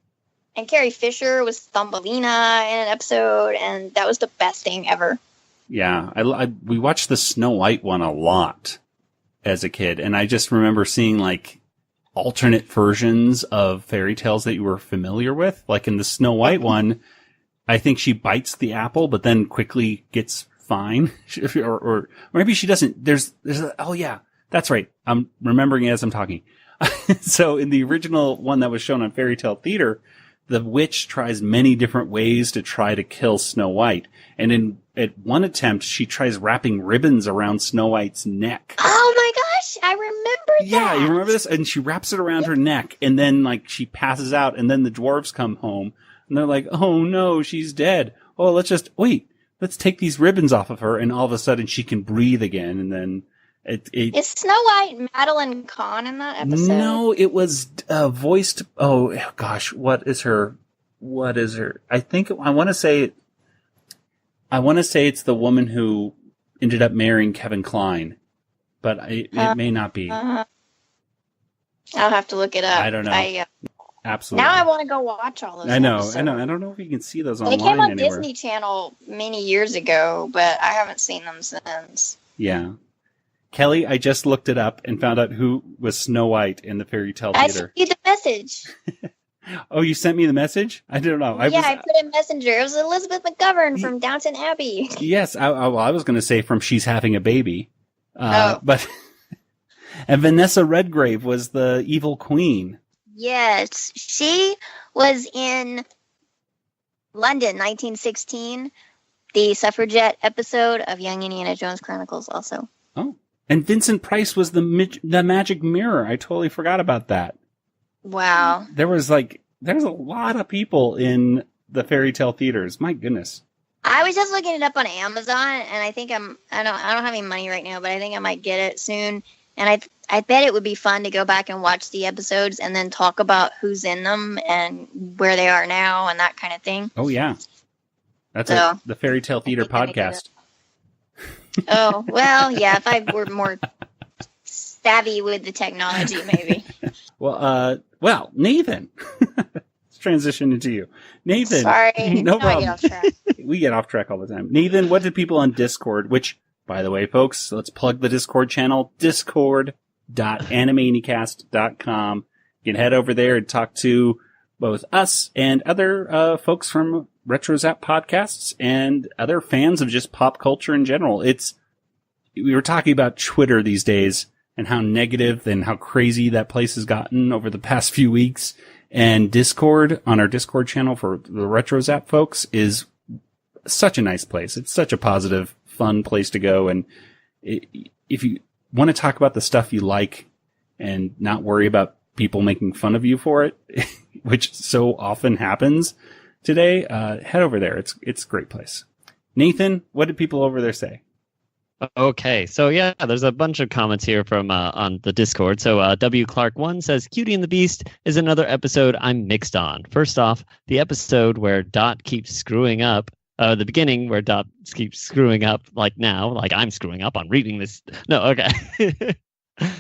And Carrie Fisher was Thumbelina in an episode, and that was the best thing ever. Yeah, we watched the Snow White one a lot as a kid, and I just remember seeing like alternate versions of fairy tales that you were familiar with. Like in the Snow White one, I think she bites the apple, but then quickly gets fine. or maybe she doesn't. Oh yeah, that's right. I'm remembering as I'm talking. So in the original one that was shown on Fairy Tale Theater, the witch tries many different ways to try to kill Snow White. And at one attempt, she tries wrapping ribbons around Snow White's neck. Oh my gosh, I remember that. Yeah, you remember this? And she wraps it around her neck, and then like she passes out, and then the dwarves come home, and they're like, oh no, she's dead. Oh, let's take these ribbons off of her, and all of a sudden she can breathe again, and then Is Snow White Madeline Kahn in that episode? No, it was voiced. Oh gosh, what is her? I want to say it's the woman who ended up marrying Kevin Kline, but it may not be. I'll have to look it up. I don't know. Absolutely. Now I want to go watch all those. I know. episodes. I don't know if you can see those online They came on anywhere. Disney Channel many years ago, but I haven't seen them since. Yeah. Kelly, I just looked it up and found out who was Snow White in the Fairy Tale I Theater. sent you the message. Oh, you sent me the message? I don't know. I put in Messenger. It was Elizabeth McGovern from Downton Abbey. Yes, I was going to say from She's Having a Baby. But and Vanessa Redgrave was the evil queen. Yes, she was in London, 1916, the suffragette episode of Young Indiana Jones Chronicles also. Oh. And Vincent Price was the magic mirror. I totally forgot about that. Wow. There's a lot of people in the Fairy Tale theaters. My goodness. I was just looking it up on Amazon, and I think I don't have any money right now, but I think I might get it soon. And I bet it would be fun to go back and watch the episodes and then talk about who's in them and where they are now and that kind of thing. Oh yeah. That's the Fairy Tale Theater podcast. Oh, well, yeah, if I were more savvy with the technology, maybe. Well, Nathan. Let's transition into you. Nathan. Sorry. No problem. I get off track. We get off track all the time. Nathan, what did people on Discord, which, by the way, folks, let's plug the Discord channel, discord.animaniacast.com. You can head over there and talk to both us and other folks from Retro Zap podcasts and other fans of just pop culture in general. We were talking about Twitter these days and how negative and how crazy that place has gotten over the past few weeks. And Discord, on our Discord channel for the Retro Zap folks, is such a nice place. It's such a positive, fun place to go. And if you want to talk about the stuff you like and not worry about people making fun of you for it, which so often happens today, head over there. It's a great place. Nathan, what did people over there say? Okay, so yeah, there's a bunch of comments here from on the Discord. So W. Clark 1 says, Cutie and the Beast is another episode I'm mixed on. First off, the episode where Dot keeps screwing up, the beginning where Dot keeps screwing up, like now, like I'm screwing up on reading this. No, okay.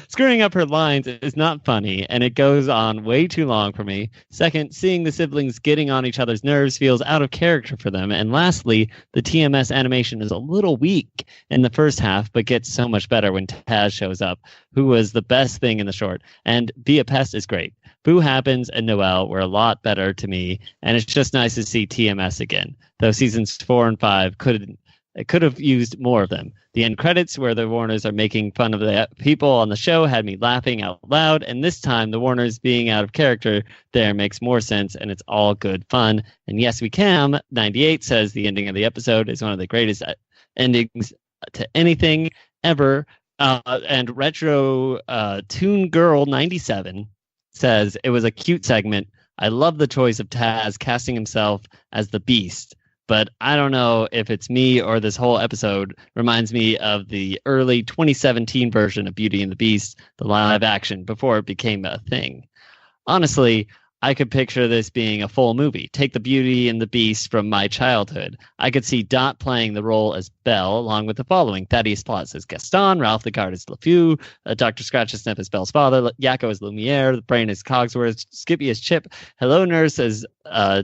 Screwing up her lines is not funny, and it goes on way too long for me. Second, seeing the siblings getting on each other's nerves feels out of character for them. And lastly, the TMS animation is a little weak in the first half, but gets so much better when Taz shows up, who was the best thing in the short. And Be a Pest is great. Boo Happens and Noel were a lot better to me, and it's just nice to see TMS again, though seasons 4 and 5 could have used more of them. The end credits where the Warners are making fun of the people on the show had me laughing out loud, and this time the Warners being out of character there makes more sense, and it's all good fun. And Yes We Can 98 says the ending of the episode is one of the greatest endings to anything ever. And Retro Toon Girl 97 says it was a cute segment. I love the choice of Taz casting himself as the Beast. But I don't know if it's me or this whole episode reminds me of the early 2017 version of Beauty and the Beast, the live action, before it became a thing. Honestly, I could picture this being a full movie. Take the Beauty and the Beast from my childhood. I could see Dot playing the role as Belle, along with the following: Thaddeus Plotz as Gaston, Ralph the Guard as LeFou, Dr. Scratch as Sniff as Belle's father, Yakko as Lumiere, the Brain as Cogsworth, Skippy as Chip, Hello Nurse as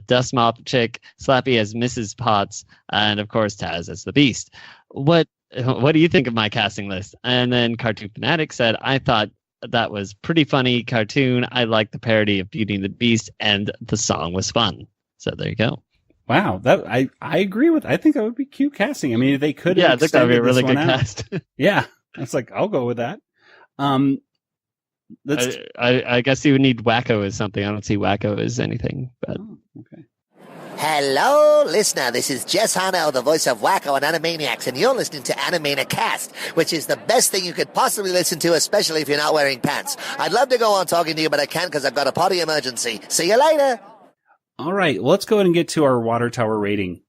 Dust Mop Chick, Slappy as Mrs. Potts, and of course Taz as the Beast. What do you think of my casting list? And then Cartoon Fanatic said, I thought that was pretty funny cartoon. I liked the parody of Beauty and the Beast, and the song was fun. So there you go. Wow, that I agree with. I think that would be cute casting. I mean, they could. Yeah, I think that would be a really good cast. Yeah, it's like I'll go with that. I guess you would need Wacko as something. I don't see Wacko as anything. But okay. Hello, listener. This is Jess Harnell, the voice of Wacko on Animaniacs, and you're listening to Animaniacast, which is the best thing you could possibly listen to, especially if you're not wearing pants. I'd love to go on talking to you, but I can't because I've got a potty emergency. See you later. All right, let's go ahead and get to our Water Tower rating.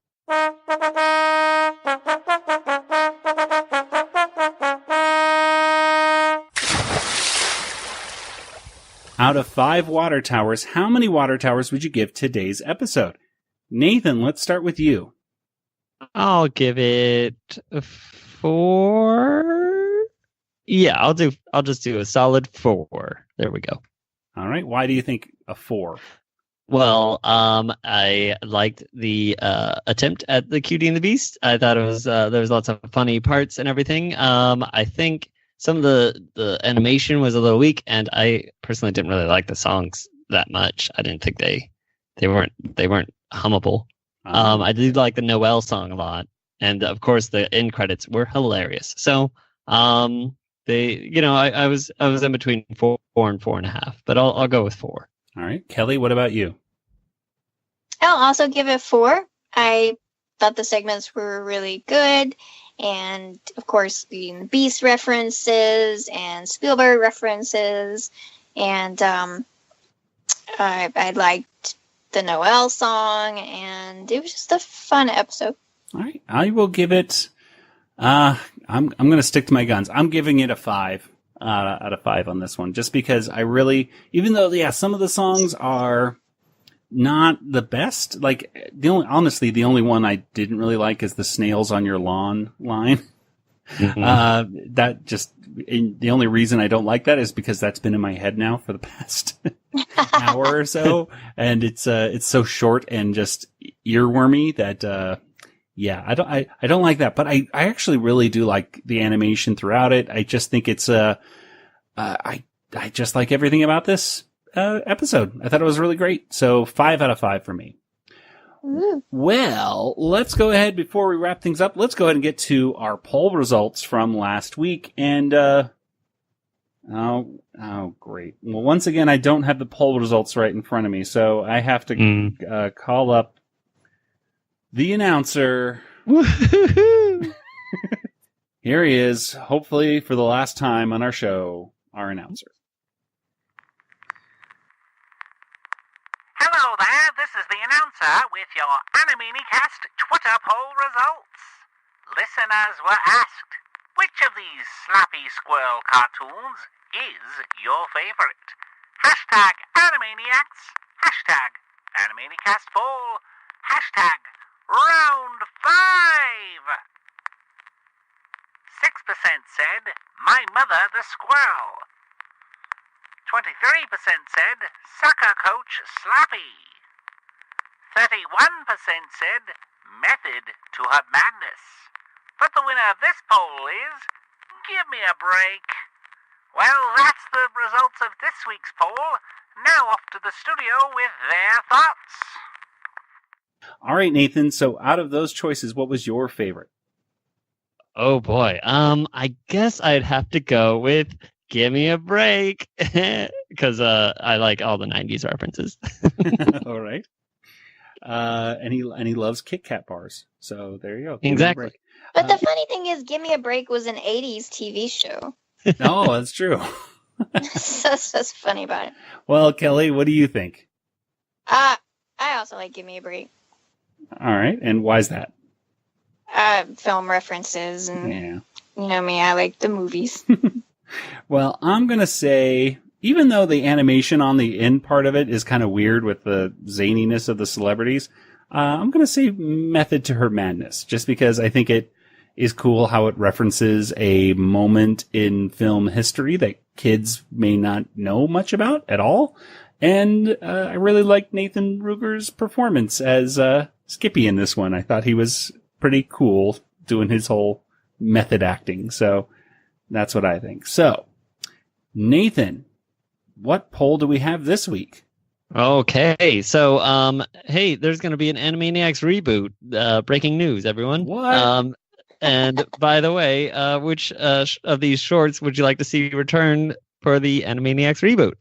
Out of 5 water towers, how many water towers would you give today's episode? Nathan, let's start with you. I'll give it a 4. Yeah, I'll just do a solid 4. There we go. All right. Why do you think a 4? Well, I liked the attempt at the Cutie and the Beast. I thought it was there was lots of funny parts and everything. I think some of the animation was a little weak, and I personally didn't really like the songs that much. I didn't think they weren't hummable. I did like the Noel song a lot, and of course the end credits were hilarious. So I was in between 4 and 4.5, but I'll go with 4. All right, Kelly, what about you? I'll also give it 4. I thought the segments were really good. And, of course, the Beast references and Spielberg references. And I liked the Noel song. And it was just a fun episode. All right. I will give it... I'm going to stick to my guns. I'm giving it a 5 out of 5 on this one. Just because I really... Even though, some of the songs are... not the best. Like the only one I didn't really like is the snails on your lawn line. Mm-hmm. The only reason I don't like that is because that's been in my head now for the past hour or so, and it's so short and just earwormy that I don't like that. But I actually really do like the animation throughout it. I just think it's I just like everything about this episode. I thought it was really great. So 5 out of 5 for me. Ooh. Well, let's go ahead before we wrap things up. Let's go ahead and get to our poll results from last week. And, great. Well, once again, I don't have the poll results right in front of me, so I have to call up the announcer. Here he is, hopefully for the last time on our show, our announcer. Hello there, this is the announcer with your Animaniacast Twitter poll results. Listeners were asked, which of these slappy squirrel cartoons is your favorite? Hashtag Animaniacs, hashtag Animaniacast poll, hashtag round 5. 6% said, my mother the squirrel. 23% said, Sucker Coach Slappy. 31% said, Method to Her Madness. But the winner of this poll is, Give Me a Break. Well, that's the results of this week's poll. Now off to the studio with their thoughts. All right, Nathan, so out of those choices, what was your favorite? Oh, boy. I guess I'd have to go with Give Me a Break, because I like all the 90s references. All right. And he loves Kit Kat bars. So there you go. Exactly. But the funny thing is, Give Me a Break was an 80s TV show. Oh, that's true. That's what's funny about it. Well, Kelly, what do you think? I also like Give Me a Break. All right. And why's that? Film references. And yeah. You know me, I like the movies. Well, I'm going to say, even though the animation on the end part of it is kind of weird with the zaniness of the celebrities, I'm going to say Method to Her Madness, just because I think it is cool how it references a moment in film history that kids may not know much about at all. And I really like Nathan Ruger's performance as Skippy in this one. I thought he was pretty cool doing his whole method acting. So that's what I think. So, Nathan, what poll do we have this week? Okay, so hey, there's going to be an Animaniacs reboot. Breaking news, everyone. What? And by the way, which of these shorts would you like to see return for the Animaniacs reboot?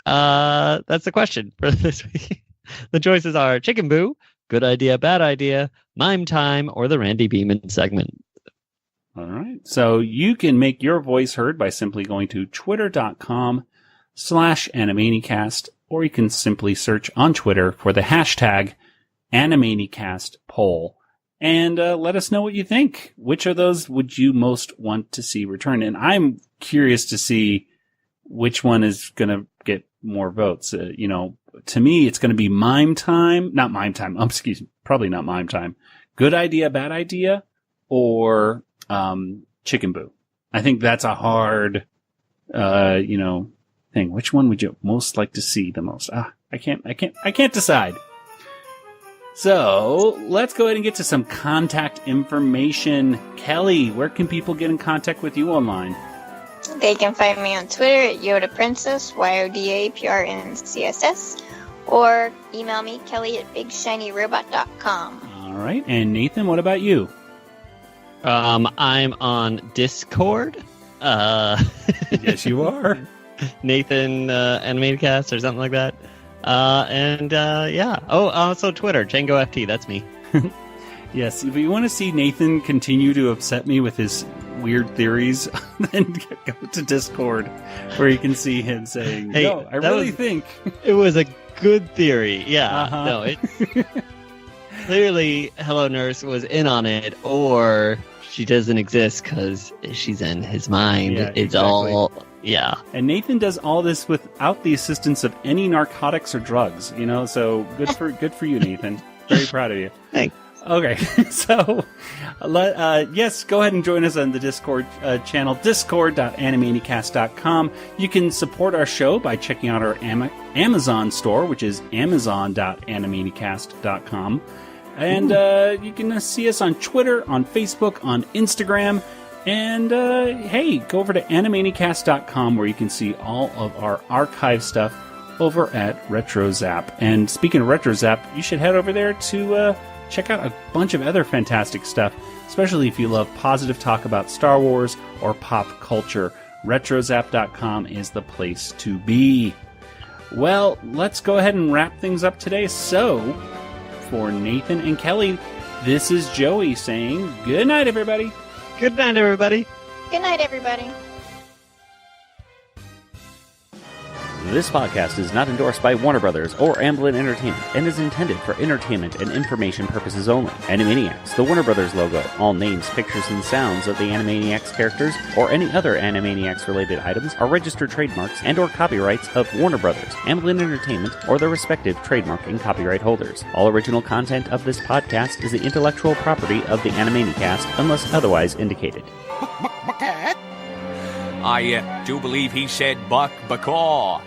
That's the question for this week. The choices are Chicken Boo, Good Idea, Bad Idea, Mime Time, or the Randy Beeman segment. All right. So you can make your voice heard by simply going to twitter.com/Animaniacast, or you can simply search on Twitter for the hashtag Animaniacast poll. And let us know what you think. Which of those would you most want to see return? And I'm curious to see which one is going to get more votes. To me, it's going to be Mime Time. Not Mime Time. Probably not Mime Time. Good Idea, Bad Idea, or Chicken Boo. I think that's a hard, thing. Which one would you most like to see the most? I can't decide. So let's go ahead and get to some contact information. Kelly, where can people get in contact with you online? They can find me on Twitter at Yoda Princess, YODAPRNCSS, or email me, Kelly at BigShinyRobot.com. All right. And Nathan, what about you? I'm on Discord. Yes, you are. Nathan Animated or something like that. Yeah. Oh, also Twitter, Django FT. That's me. Yes, if you want to see Nathan continue to upset me with his weird theories, then go to Discord, where you can see him saying, "Hey, no, I really think it was a good theory." Yeah. Uh-huh. No, it clearly Hello Nurse was in on it, or she doesn't exist because she's in his mind. Yeah, it's exactly. all. Yeah. And Nathan does all this without the assistance of any narcotics or drugs, so good for you, Nathan. Very proud of you. Thanks. Okay, so yes, go ahead and join us on the Discord channel, discord.animaniacast.com. You can support our show by checking out our Amazon store, which is amazon.animaniacast.com. And you can see us on Twitter, on Facebook, on Instagram. And, hey, go over to Animaniacast.com, where you can see all of our archive stuff over at RetroZap. And speaking of RetroZap, you should head over there to check out a bunch of other fantastic stuff, especially if you love positive talk about Star Wars or pop culture. RetroZap.com is the place to be. Well, let's go ahead and wrap things up today. So, for Nathan and Kelly, this is Joey saying good night, everybody. Good night, everybody. Good night, everybody. This podcast is not endorsed by Warner Brothers or Amblin Entertainment and is intended for entertainment and information purposes only. Animaniacs, the Warner Brothers logo, all names, pictures, and sounds of the Animaniacs characters or any other Animaniacs-related items are registered trademarks and or copyrights of Warner Brothers, Amblin Entertainment, or their respective trademark and copyright holders. All original content of this podcast is the intellectual property of the Animaniacast unless otherwise indicated. I do believe he said buck bacaw.